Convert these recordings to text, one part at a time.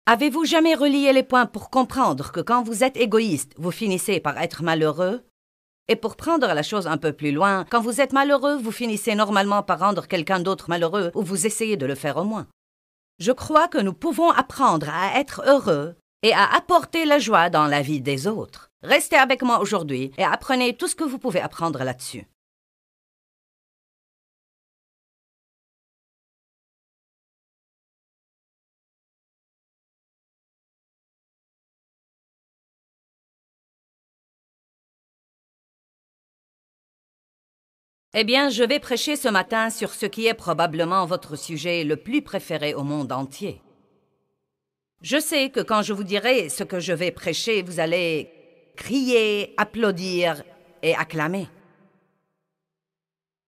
Avez-vous jamais relié les points pour comprendre que quand vous êtes égoïste, vous finissez par être malheureux? Et pour prendre la chose un peu plus loin, quand vous êtes malheureux, vous finissez normalement par rendre quelqu'un d'autre malheureux ou vous essayez de le faire au moins. Je crois que nous pouvons apprendre à être heureux et à apporter la joie dans la vie des autres. Restez avec moi aujourd'hui et apprenez tout ce que vous pouvez apprendre là-dessus. Eh bien, je vais prêcher ce matin sur ce qui est probablement votre sujet le plus préféré au monde entier. Je sais que quand je vous dirai ce que je vais prêcher, vous allez crier, applaudir et acclamer.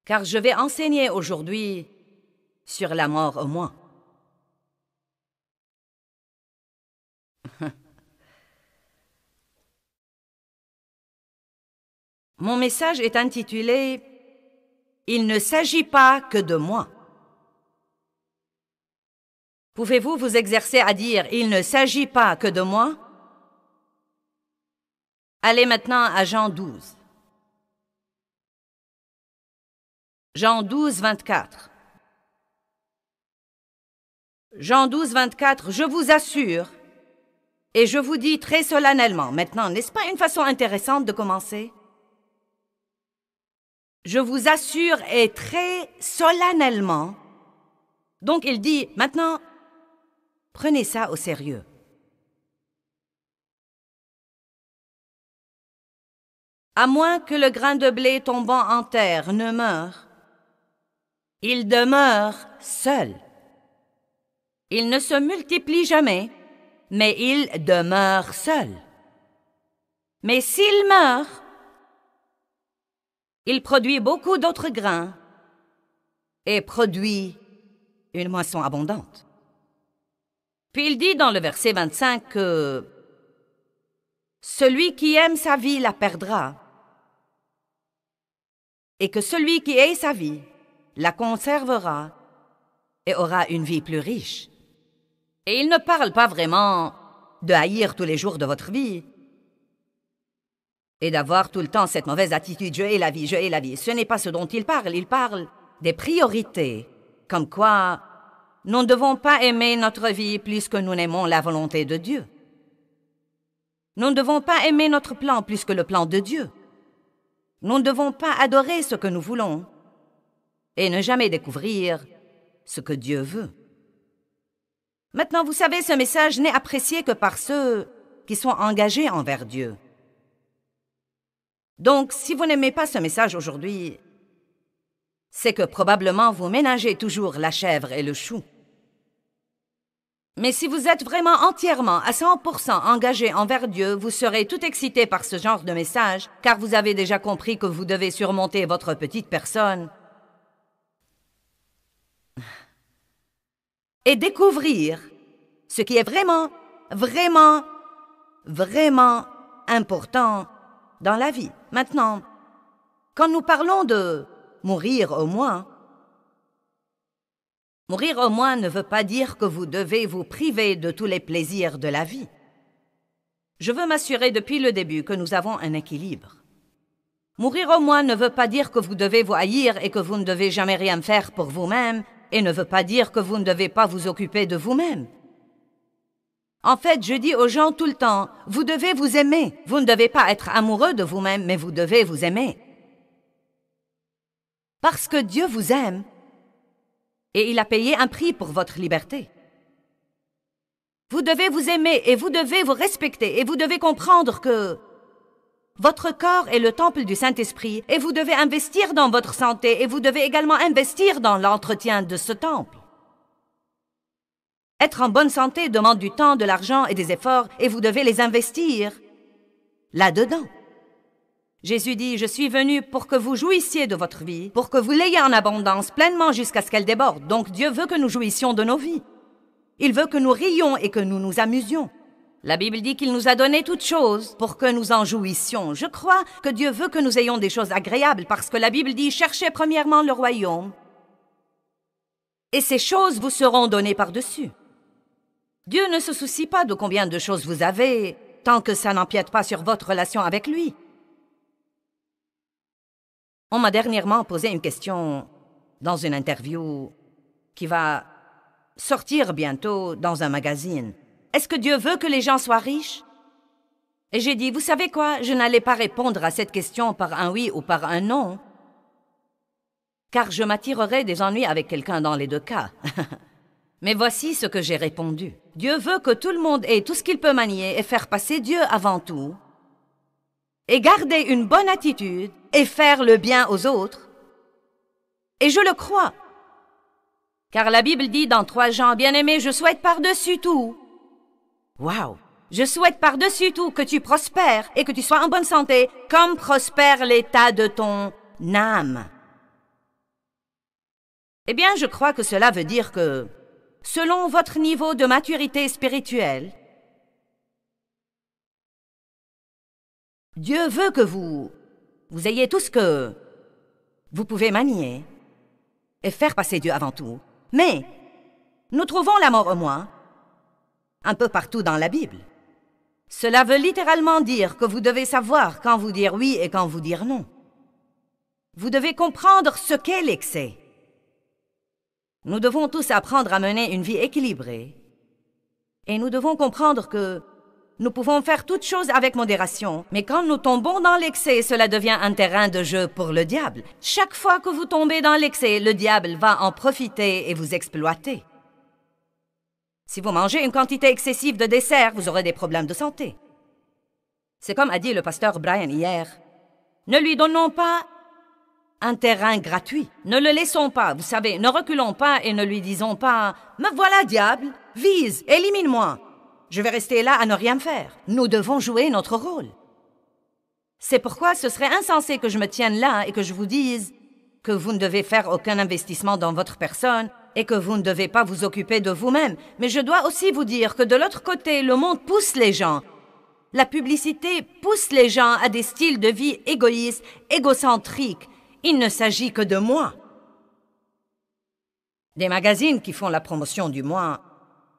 Car je vais enseigner aujourd'hui sur la mort au moins. Mon message est intitulé « Il ne s'agit pas que de moi ». Pouvez-vous vous exercer à dire « Il ne s'agit pas que de moi » ? Allez maintenant à Jean 12. Jean 12, 24. Jean 12, 24, je vous assure, et je vous dis très solennellement, maintenant, n'est-ce pas une façon intéressante de commencer? Je vous assure et très solennellement. Donc il dit, maintenant, prenez ça au sérieux. À moins que le grain de blé tombant en terre ne meure, il demeure seul. Il ne se multiplie jamais, mais il demeure seul. Mais s'il meurt, il produit beaucoup d'autres grains et produit une moisson abondante. Puis il dit dans le verset 25 que celui qui aime sa vie la perdra et que celui qui hait sa vie la conservera et aura une vie plus riche. Et il ne parle pas vraiment de haïr tous les jours de votre vie et d'avoir tout le temps cette mauvaise attitude « je hais la vie, je hais la vie ». Ce n'est pas ce dont il parle des priorités, comme quoi nous ne devons pas aimer notre vie plus que nous n'aimons la volonté de Dieu. Nous ne devons pas aimer notre plan plus que le plan de Dieu. Nous ne devons pas adorer ce que nous voulons et ne jamais découvrir ce que Dieu veut. Maintenant, vous savez, ce message n'est apprécié que par ceux qui sont engagés envers Dieu. Donc, si vous n'aimez pas ce message aujourd'hui, c'est que probablement vous ménagez toujours la chèvre et le chou. Mais si vous êtes vraiment entièrement, à 100% engagé envers Dieu, vous serez tout excité par ce genre de message, car vous avez déjà compris que vous devez surmonter votre petite personne et découvrir ce qui est vraiment, vraiment, vraiment important dans la vie. Maintenant, quand nous parlons de mourir au moins ne veut pas dire que vous devez vous priver de tous les plaisirs de la vie. Je veux m'assurer depuis le début que nous avons un équilibre. Mourir au moins ne veut pas dire que vous devez vous haïr et que vous ne devez jamais rien faire pour vous-même, et ne veut pas dire que vous ne devez pas vous occuper de vous-même. En fait, je dis aux gens tout le temps, vous devez vous aimer. Vous ne devez pas être amoureux de vous-même, mais vous devez vous aimer. Parce que Dieu vous aime, et il a payé un prix pour votre liberté. Vous devez vous aimer, et vous devez vous respecter, et vous devez comprendre que votre corps est le temple du Saint-Esprit, et vous devez investir dans votre santé, et vous devez également investir dans l'entretien de ce temple. Être en bonne santé demande du temps, de l'argent et des efforts, et vous devez les investir là-dedans. Jésus dit, je suis venu pour que vous jouissiez de votre vie, pour que vous l'ayez en abondance, pleinement jusqu'à ce qu'elle déborde. Donc Dieu veut que nous jouissions de nos vies. Il veut que nous rions et que nous nous amusions. La Bible dit qu'il nous a donné toutes choses pour que nous en jouissions. Je crois que Dieu veut que nous ayons des choses agréables parce que la Bible dit, cherchez premièrement le royaume et ces choses vous seront données par-dessus. Dieu ne se soucie pas de combien de choses vous avez, tant que ça n'empiète pas sur votre relation avec lui. On m'a dernièrement posé une question dans une interview qui va sortir bientôt dans un magazine. Est-ce que Dieu veut que les gens soient riches? Et j'ai dit, vous savez quoi, je n'allais pas répondre à cette question par un oui ou par un non, car je m'attirerais des ennuis avec quelqu'un dans les deux cas. Mais voici ce que j'ai répondu. Dieu veut que tout le monde ait tout ce qu'il peut manier et faire passer Dieu avant tout, et garder une bonne attitude et faire le bien aux autres. Et je le crois. Car la Bible dit dans 3 Jean, bien-aimé, je souhaite par-dessus tout. Waouh! Je souhaite par-dessus tout que tu prospères et que tu sois en bonne santé, comme prospère l'état de ton âme. Eh bien, je crois que cela veut dire que, selon votre niveau de maturité spirituelle, Dieu veut que vous ayez tout ce que vous pouvez manier et faire passer Dieu avant tout. Mais nous trouvons la mort au moins un peu partout dans la Bible. Cela veut littéralement dire que vous devez savoir quand vous dire oui et quand vous dire non. Vous devez comprendre ce qu'est l'excès. Nous devons tous apprendre à mener une vie équilibrée. Et nous devons comprendre que nous pouvons faire toutes choses avec modération, mais quand nous tombons dans l'excès, cela devient un terrain de jeu pour le diable. Chaque fois que vous tombez dans l'excès, le diable va en profiter et vous exploiter. Si vous mangez une quantité excessive de dessert, vous aurez des problèmes de santé. C'est comme a dit le pasteur Brian hier. Ne lui donnons pas un terrain gratuit. Ne le laissons pas, vous savez, ne reculons pas et ne lui disons pas « Me voilà, diable, vise, élimine-moi. Je vais rester là à ne rien faire. » Nous devons jouer notre rôle. C'est pourquoi ce serait insensé que je me tienne là et que je vous dise que vous ne devez faire aucun investissement dans votre personne et que vous ne devez pas vous occuper de vous-même. Mais je dois aussi vous dire que de l'autre côté, le monde pousse les gens. La publicité pousse les gens à des styles de vie égoïstes, égocentriques. Il ne s'agit que de moi. Des magazines qui font la promotion du moi.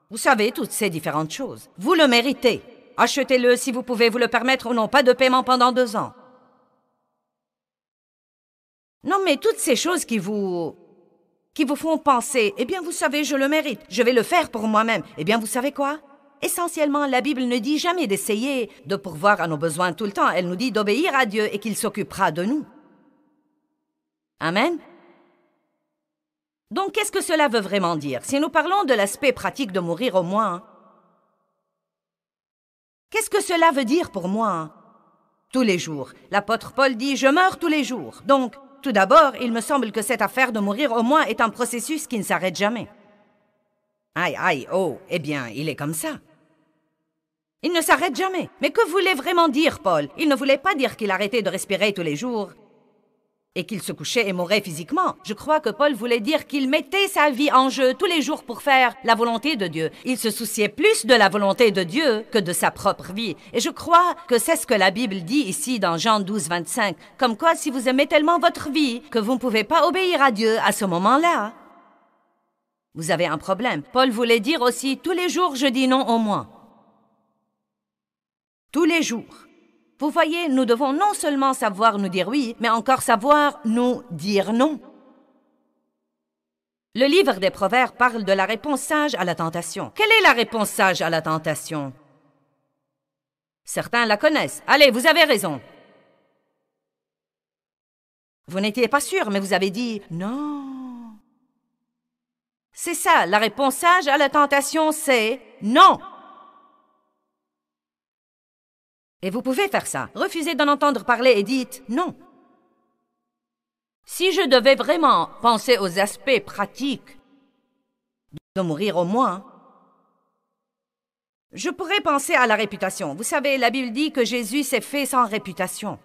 Vous savez, toutes ces différentes choses. Vous le méritez. Achetez-le si vous pouvez vous le permettre ou non. Pas de paiement pendant 2 ans. Non, mais toutes ces choses qui vous font penser, eh bien, vous savez, je le mérite, je vais le faire pour moi-même. Eh bien, vous savez quoi? Essentiellement, la Bible ne dit jamais d'essayer de pourvoir à nos besoins tout le temps. Elle nous dit d'obéir à Dieu et qu'il s'occupera de nous. Amen? Donc, qu'est-ce que cela veut vraiment dire? Si nous parlons de l'aspect pratique de mourir au moins, qu'est-ce que cela veut dire pour moi? Tous les jours. L'apôtre Paul dit « Je meurs tous les jours ». Donc, tout d'abord, il me semble que cette affaire de mourir au moins est un processus qui ne s'arrête jamais. Aïe, aïe, oh, eh bien, il est comme ça. Il ne s'arrête jamais. Mais que voulait vraiment dire Paul? Il ne voulait pas dire qu'il arrêtait de respirer tous les jours et qu'il se couchait et mourait physiquement. Je crois que Paul voulait dire qu'il mettait sa vie en jeu tous les jours pour faire la volonté de Dieu. Il se souciait plus de la volonté de Dieu que de sa propre vie. Et je crois que c'est ce que la Bible dit ici dans Jean 12, 25. Comme quoi, si vous aimez tellement votre vie que vous ne pouvez pas obéir à Dieu à ce moment-là, vous avez un problème. Paul voulait dire aussi, tous les jours, je dis non au moins. Tous les jours. Vous voyez, nous devons non seulement savoir nous dire oui, mais encore savoir nous dire non. Le livre des Proverbes parle de la réponse sage à la tentation. Quelle est la réponse sage à la tentation? Certains la connaissent. Allez, vous avez raison. Vous n'étiez pas sûr, mais vous avez dit « non ». C'est ça, la réponse sage à la tentation, c'est « non ». Et vous pouvez faire ça. Refusez d'en entendre parler et dites « non ». Si je devais vraiment penser aux aspects pratiques de mourir au moins, je pourrais penser à la réputation. Vous savez, la Bible dit que Jésus s'est fait sans réputation.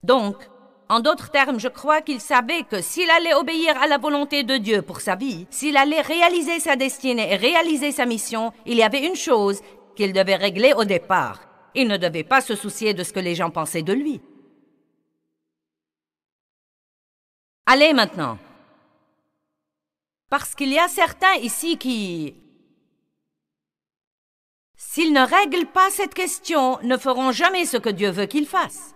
Donc, en d'autres termes, je crois qu'il savait que s'il allait obéir à la volonté de Dieu pour sa vie, s'il allait réaliser sa destinée et réaliser sa mission, il y avait une chose qu'il devait régler au départ. Il ne devait pas se soucier de ce que les gens pensaient de lui. Allez maintenant. Parce qu'il y a certains ici qui s'ils ne règlent pas cette question, ne feront jamais ce que Dieu veut qu'ils fassent.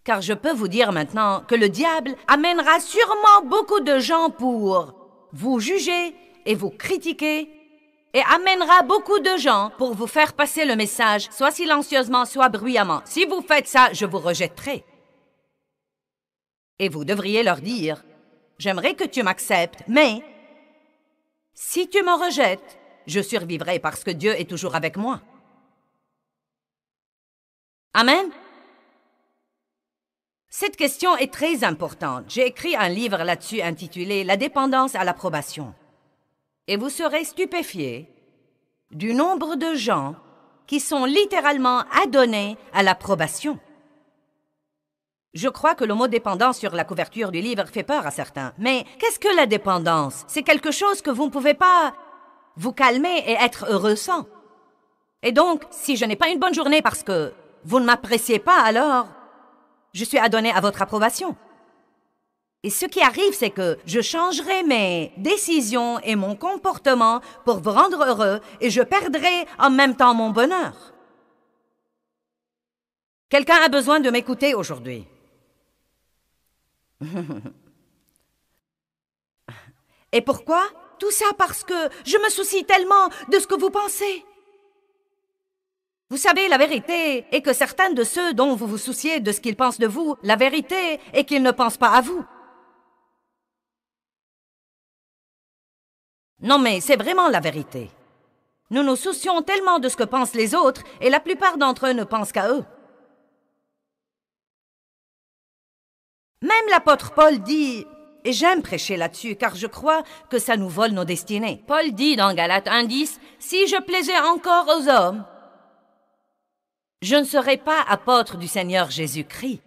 Car je peux vous dire maintenant que le diable amènera sûrement beaucoup de gens pour vous juger et vous critiquer, et amènera beaucoup de gens pour vous faire passer le message, soit silencieusement, soit bruyamment. Si vous faites ça, je vous rejetterai. Et vous devriez leur dire, j'aimerais que tu m'acceptes, mais si tu me rejettes, je survivrai parce que Dieu est toujours avec moi. Amen. Cette question est très importante. J'ai écrit un livre là-dessus intitulé « La dépendance à l'approbation ». Et vous serez stupéfiés du nombre de gens qui sont littéralement adonnés à l'approbation. Je crois que le mot « dépendance » sur la couverture du livre fait peur à certains. Mais qu'est-ce que la dépendance? C'est quelque chose que vous ne pouvez pas vous calmer et être heureux sans. Et donc, si je n'ai pas une bonne journée parce que vous ne m'appréciez pas, alors je suis adonné à votre approbation. Et ce qui arrive, c'est que je changerai mes décisions et mon comportement pour vous rendre heureux et je perdrai en même temps mon bonheur. Quelqu'un a besoin de m'écouter aujourd'hui. Et pourquoi? Tout ça parce que je me soucie tellement de ce que vous pensez. Vous savez, la vérité est que certains de ceux dont vous vous souciez de ce qu'ils pensent de vous, la vérité est qu'ils ne pensent pas à vous. Non, mais c'est vraiment la vérité. Nous nous soucions tellement de ce que pensent les autres et la plupart d'entre eux ne pensent qu'à eux. Même l'apôtre Paul dit, et j'aime prêcher là-dessus car je crois que ça nous vole nos destinées. Paul dit dans Galates 1:10, « Si je plaisais encore aux hommes, je ne serais pas apôtre du Seigneur Jésus-Christ. »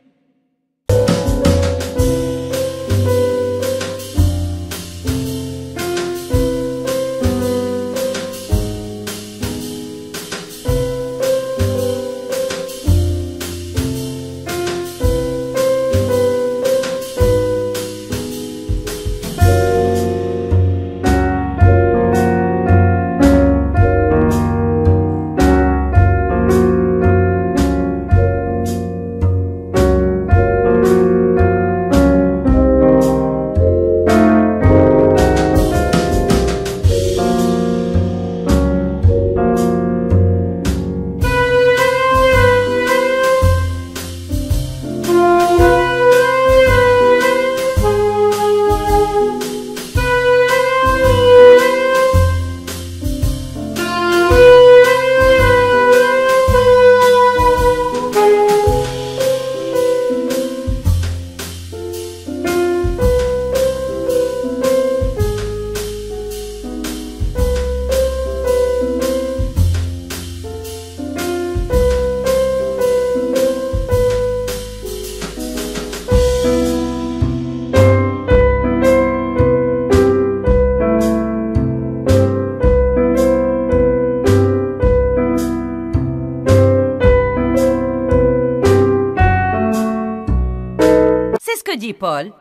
Dit Paul,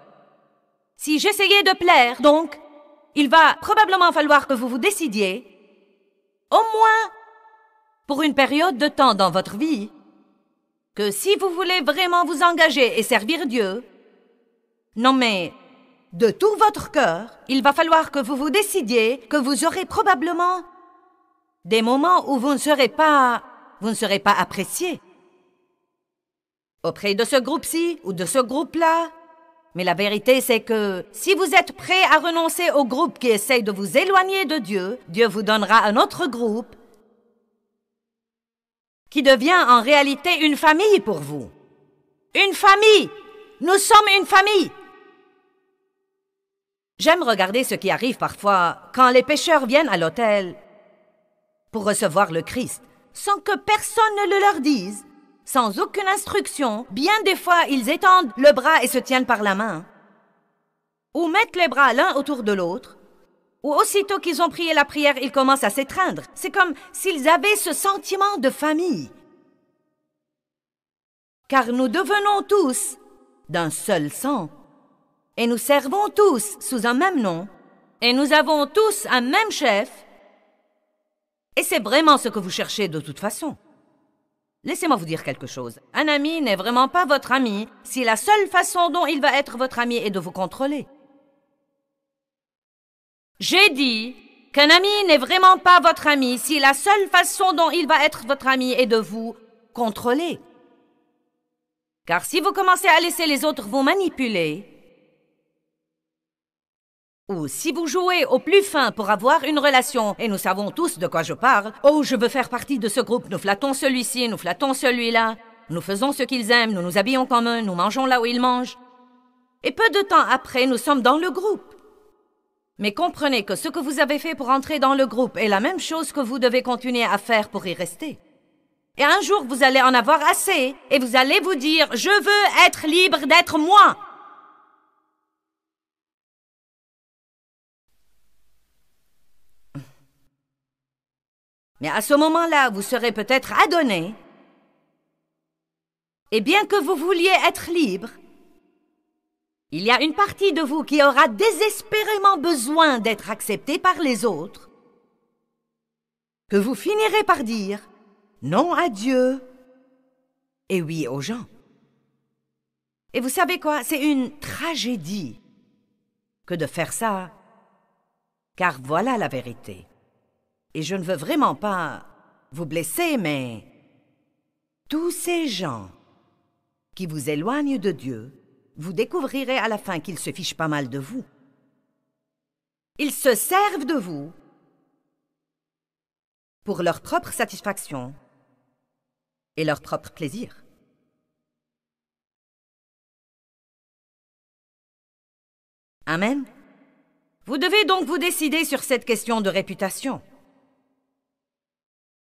si j'essayais de plaire, donc, il va probablement falloir que vous vous décidiez, au moins pour une période de temps dans votre vie, que si vous voulez vraiment vous engager et servir Dieu, non mais de tout votre cœur, il va falloir que vous vous décidiez que vous aurez probablement des moments où vous ne serez pas apprécié auprès de ce groupe-ci ou de ce groupe-là. Mais la vérité, c'est que si vous êtes prêt à renoncer au groupe qui essaye de vous éloigner de Dieu, Dieu vous donnera un autre groupe qui devient en réalité une famille pour vous. Une famille! Nous sommes une famille! J'aime regarder ce qui arrive parfois quand les pécheurs viennent à l'autel pour recevoir le Christ, sans que personne ne le leur dise. Sans aucune instruction, bien des fois, ils étendent le bras et se tiennent par la main. Ou mettent les bras l'un autour de l'autre. Ou aussitôt qu'ils ont prié la prière, ils commencent à s'étreindre. C'est comme s'ils avaient ce sentiment de famille. Car nous devenons tous d'un seul sang. Et nous servons tous sous un même nom. Et nous avons tous un même chef. Et c'est vraiment ce que vous cherchez de toute façon. Laissez-moi vous dire quelque chose. Un ami n'est vraiment pas votre ami si la seule façon dont il va être votre ami est de vous contrôler. J'ai dit qu'un ami n'est vraiment pas votre ami si la seule façon dont il va être votre ami est de vous contrôler. Car si vous commencez à laisser les autres vous manipuler, ou si vous jouez au plus fin pour avoir une relation, et nous savons tous de quoi je parle, « Oh, je veux faire partie de ce groupe, nous flattons celui-ci, nous flattons celui-là, nous faisons ce qu'ils aiment, nous nous habillons comme eux, nous mangeons là où ils mangent. » Et peu de temps après, nous sommes dans le groupe. Mais comprenez que ce que vous avez fait pour entrer dans le groupe est la même chose que vous devez continuer à faire pour y rester. Et un jour, vous allez en avoir assez, et vous allez vous dire « Je veux être libre d'être moi !» Mais à ce moment-là, vous serez peut-être adonné. Et bien que vous vouliez être libre, il y a une partie de vous qui aura désespérément besoin d'être acceptée par les autres, que vous finirez par dire non à Dieu et oui aux gens. Et vous savez quoi? C'est une tragédie que de faire ça, car voilà la vérité. Et je ne veux vraiment pas vous blesser, mais tous ces gens qui vous éloignent de Dieu, vous découvrirez à la fin qu'ils se fichent pas mal de vous. Ils se servent de vous pour leur propre satisfaction et leur propre plaisir. Amen. Vous devez donc vous décider sur cette question de réputation.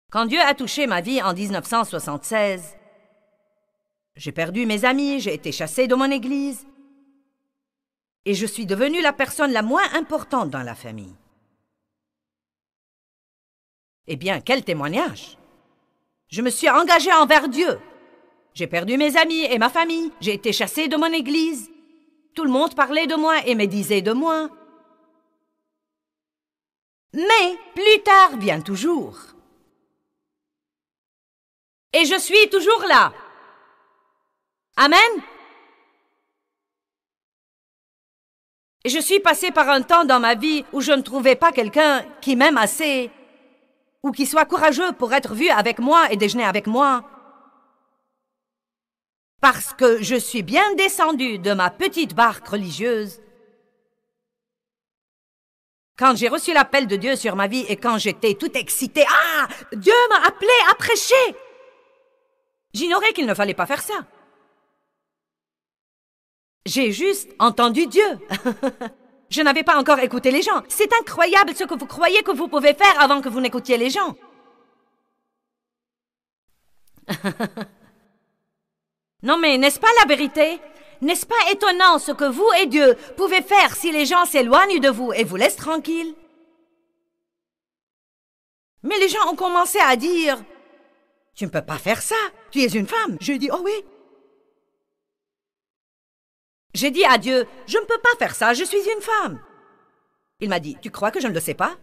Quand Dieu a touché ma vie en 1976, j'ai perdu mes amis, j'ai été chassé de mon église et je suis devenue la personne la moins importante dans la famille. Eh bien, quel témoignage! Je me suis engagée envers Dieu. J'ai perdu mes amis et ma famille, j'ai été chassée de mon église. Tout le monde parlait de moi et médisait de moi. Mais plus tard vient toujours. Et je suis toujours là. Amen. Et je suis passée par un temps dans ma vie où je ne trouvais pas quelqu'un qui m'aime assez ou qui soit courageux pour être vu avec moi et déjeuner avec moi. Parce que je suis bien descendue de ma petite barque religieuse. Quand j'ai reçu l'appel de Dieu sur ma vie et quand j'étais toute excitée, « Ah! Dieu m'a appelée à prêcher! » J'ignorais qu'il ne fallait pas faire ça. J'ai juste entendu Dieu. Je n'avais pas encore écouté les gens. C'est incroyable ce que vous croyez que vous pouvez faire avant que vous n'écoutiez les gens. Non mais n'est-ce pas la vérité? N'est-ce pas étonnant ce que vous et Dieu pouvez faire si les gens s'éloignent de vous et vous laissent tranquille? Mais les gens ont commencé à dire « Tu ne peux pas faire ça, tu es une femme. » J'ai dit « Oh oui. » J'ai dit à Dieu « Je ne peux pas faire ça, je suis une femme. » Il m'a dit « Tu crois que je ne le sais pas? »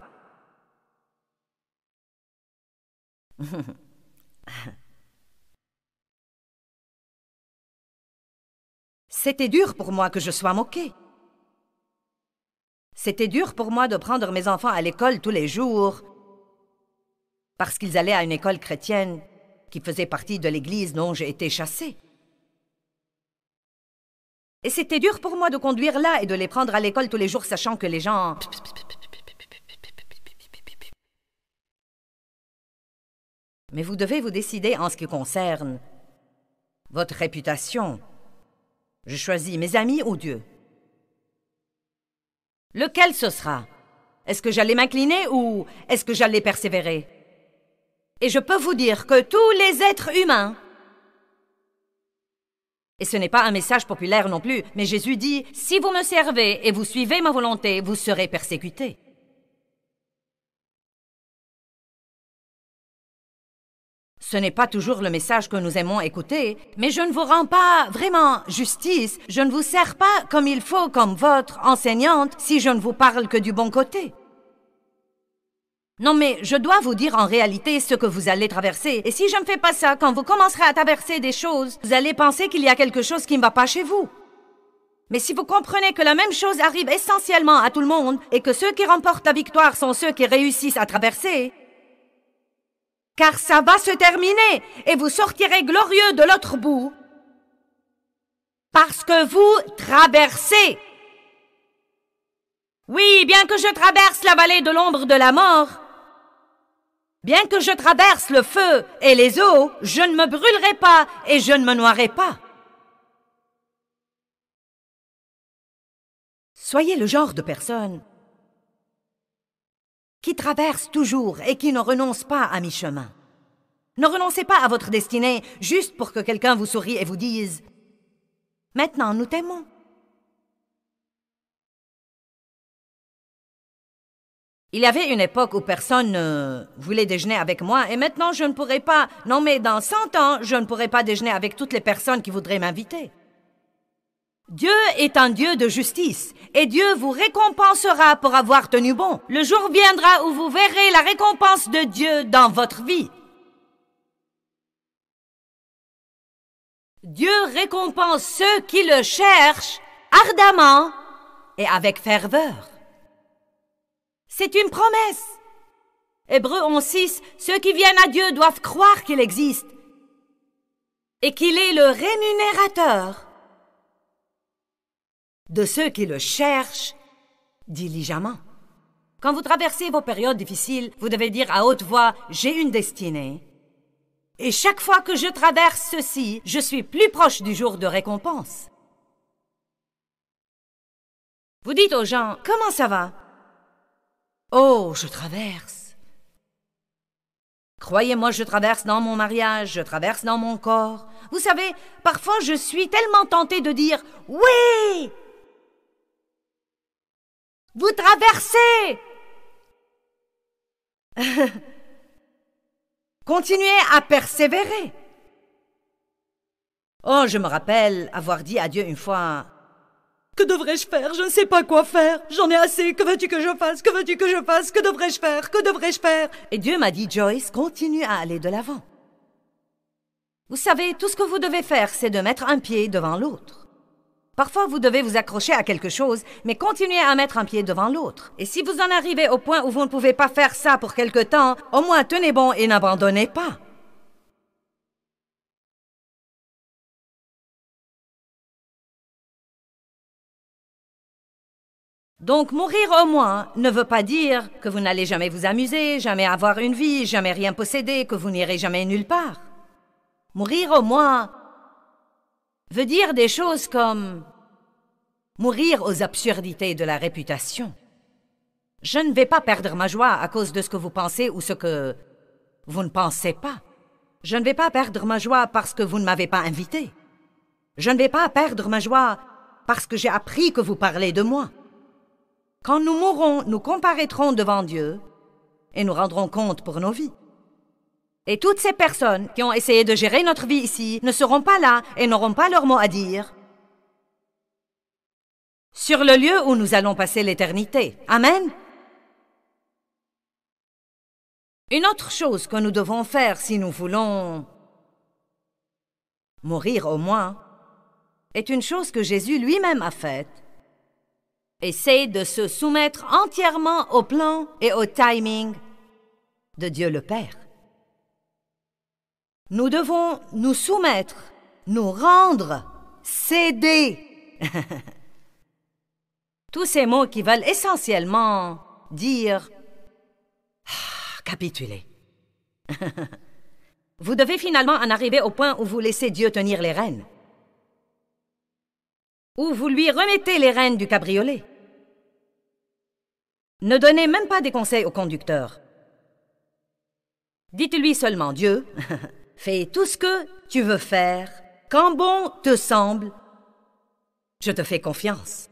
C'était dur pour moi que je sois moquée. C'était dur pour moi de prendre mes enfants à l'école tous les jours parce qu'ils allaient à une école chrétienne qui faisait partie de l'église dont j'ai été chassée. Et c'était dur pour moi de conduire là et de les prendre à l'école tous les jours sachant que les gens... Mais vous devez vous décider en ce qui concerne votre réputation. Je choisis mes amis ou Dieu? Lequel ce sera? Est-ce que j'allais m'incliner ou est-ce que j'allais persévérer? Et je peux vous dire que tous les êtres humains, et ce n'est pas un message populaire non plus, mais Jésus dit, si vous me servez et vous suivez ma volonté, vous serez persécutés. Ce n'est pas toujours le message que nous aimons écouter, mais je ne vous rends pas vraiment justice, je ne vous sers pas comme il faut comme votre enseignante si je ne vous parle que du bon côté. Non mais je dois vous dire en réalité ce que vous allez traverser. Et si je ne fais pas ça, quand vous commencerez à traverser des choses, vous allez penser qu'il y a quelque chose qui ne va pas chez vous. Mais si vous comprenez que la même chose arrive essentiellement à tout le monde et que ceux qui remportent la victoire sont ceux qui réussissent à traverser, car ça va se terminer et vous sortirez glorieux de l'autre bout parce que vous traversez. Oui, bien que je traverse la vallée de l'ombre de la mort, bien que je traverse le feu et les eaux, je ne me brûlerai pas et je ne me noierai pas. Soyez le genre de personne qui traverse toujours et qui ne renonce pas à mi-chemin. Ne renoncez pas à votre destinée juste pour que quelqu'un vous sourie et vous dise « Maintenant, nous t'aimons ». Il y avait une époque où personne ne voulait déjeuner avec moi et maintenant je ne pourrai pas... Non mais dans 100 ans, je ne pourrai pas déjeuner avec toutes les personnes qui voudraient m'inviter. Dieu est un Dieu de justice et Dieu vous récompensera pour avoir tenu bon. Le jour viendra où vous verrez la récompense de Dieu dans votre vie. Dieu récompense ceux qui le cherchent ardemment et avec ferveur. C'est une promesse. Hébreux 11:6, ceux qui viennent à Dieu doivent croire qu'il existe et qu'il est le rémunérateur de ceux qui le cherchent diligemment. Quand vous traversez vos périodes difficiles, vous devez dire à haute voix « J'ai une destinée ». Et chaque fois que je traverse ceci, je suis plus proche du jour de récompense. Vous dites aux gens « Comment ça va ?»« Oh, je traverse. » Croyez-moi, je traverse dans mon mariage, je traverse dans mon corps. Vous savez, parfois je suis tellement tentée de dire « Oui !» Vous traversez! Continuez à persévérer. Oh, je me rappelle avoir dit à Dieu une fois, « Que devrais-je faire? Je ne sais pas quoi faire. J'en ai assez. Que veux-tu que je fasse? Que veux-tu que je fasse? Que devrais-je faire? Que devrais-je faire? » Et Dieu m'a dit, « Joyce, continue à aller de l'avant. Vous savez, tout ce que vous devez faire, c'est de mettre un pied devant l'autre. Parfois, vous devez vous accrocher à quelque chose, mais continuez à mettre un pied devant l'autre. Et si vous en arrivez au point où vous ne pouvez pas faire ça pour quelque temps, au moins tenez bon et n'abandonnez pas. Donc, mourir au moins ne veut pas dire que vous n'allez jamais vous amuser, jamais avoir une vie, jamais rien posséder, que vous n'irez jamais nulle part. Mourir au moins veut dire des choses comme mourir aux absurdités de la réputation. Je ne vais pas perdre ma joie à cause de ce que vous pensez ou ce que vous ne pensez pas. Je ne vais pas perdre ma joie parce que vous ne m'avez pas invité. Je ne vais pas perdre ma joie parce que j'ai appris que vous parlez de moi. Quand nous mourrons, nous comparaîtrons devant Dieu et nous rendrons compte pour nos vies. Et toutes ces personnes qui ont essayé de gérer notre vie ici ne seront pas là et n'auront pas leur mot à dire sur le lieu où nous allons passer l'éternité. Amen. Une autre chose que nous devons faire si nous voulons mourir au moins est une chose que Jésus lui-même a faite. Et c'est de se soumettre entièrement au plan et au timing de Dieu le Père. Nous devons nous soumettre, nous rendre, céder. Tous ces mots qui veulent essentiellement dire capituler. Vous devez finalement en arriver au point où vous laissez Dieu tenir les rênes. Où vous lui remettez les rênes du cabriolet. Ne donnez même pas des conseils au conducteur. Dites-lui seulement, Dieu, fais tout ce que tu veux faire, quand bon te semble. Je te fais confiance.